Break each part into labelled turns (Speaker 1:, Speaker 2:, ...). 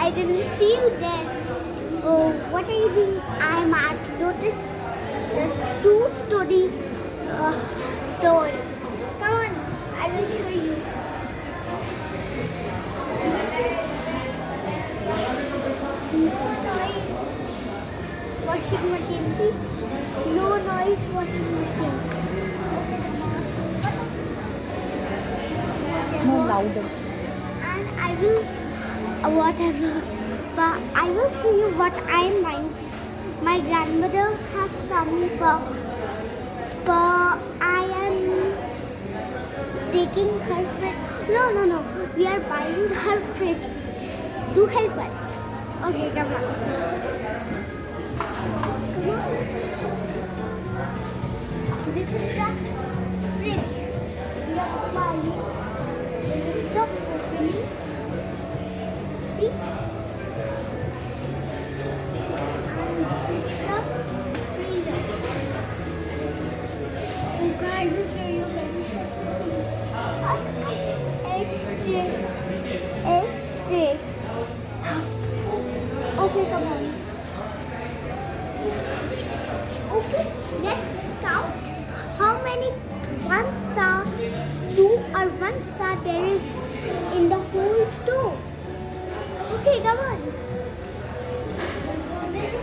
Speaker 1: I didn't see you there. Oh, what are you doing? I'm at Lotus. There's two-story store. Come on, I will show you. No noise washing machine. See? No noise washing machine.
Speaker 2: More louder.
Speaker 1: And I will whatever, but I will show you what I am buying. My grandmother has come, but I am taking her fridge. No, we are buying her fridge to help her. Okay, come on. This is the fridge we are buying. This is the opening. See? And this is the freezer. Okay, I will show you guys. Egg tray. Okay, come on. Okay, let's count how many 1 star, 2 or 1 star there is in the whole store. Okay, come on. This is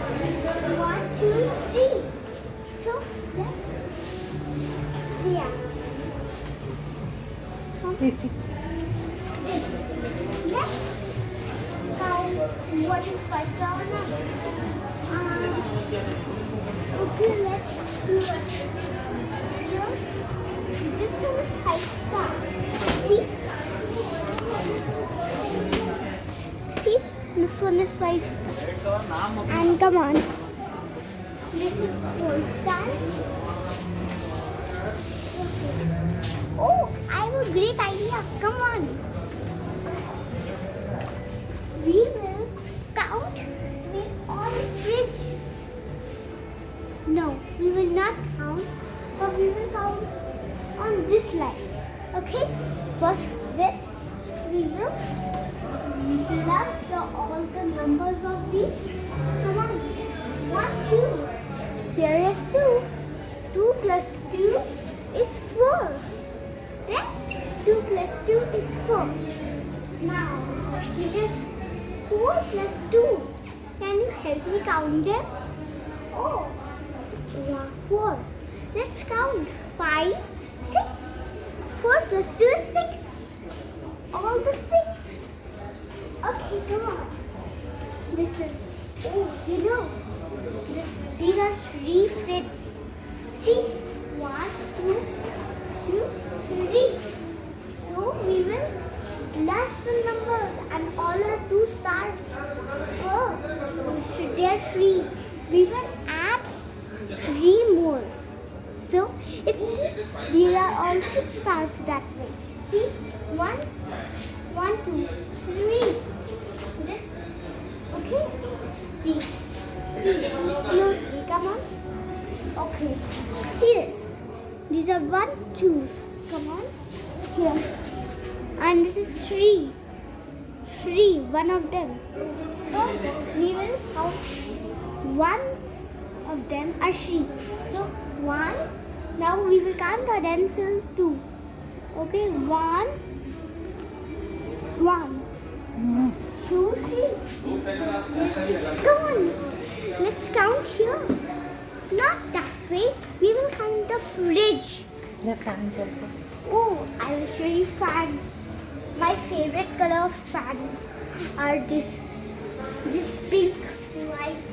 Speaker 1: 1, 2, 3. So let's
Speaker 2: Basic.
Speaker 1: let's count what is 5 star now. Okay, let's do it. Here, this one is 5 star. See? See? This one is 5 star. And come on. This is 4 star. Oh, I have a great idea. Come on. We will count with all fridges. No, we will not count, but we will count on this line. Okay? First this, we will plus all the numbers of these. Come on. 1, 2. Here is 2. 2 plus 2 is 4. Right? 2 plus 2 is 4. Now, it is 4 plus 2. Can you help me count them? Oh, 4. Let's count. 5, 6. 4 plus 2 is 6. All the 6. Okay, come on. This is, these are 3 fridges. See? 1, 2, 3. So we will plus the numbers and all are 2 stars. Oh, there are 3. We will add 3 more. So there are all 6 stars that way. See? 1, 2, 3. This, okay? See, closely. Come on. Okay. See this. These are 1, 2. Come on. Here. And this is 3. 3. One of them. So we will count. 1 of them are 3. So 1. Now we will count our pencil 2. Okay. 1. 2, 3. Come on. Let's count here. Not that way. We will count the fridge.
Speaker 2: The fans also.
Speaker 1: Oh, I will show you fans. My favorite color of fans are this pink, white,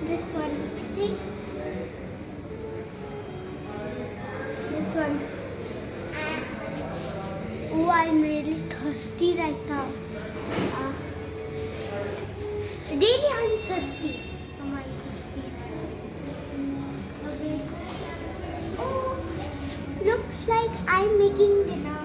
Speaker 1: this one. See? This one. Oh, I'm really thirsty right now. Really, I'm thirsty. I'm thirsty. Okay. Oh, looks like I'm making dinner.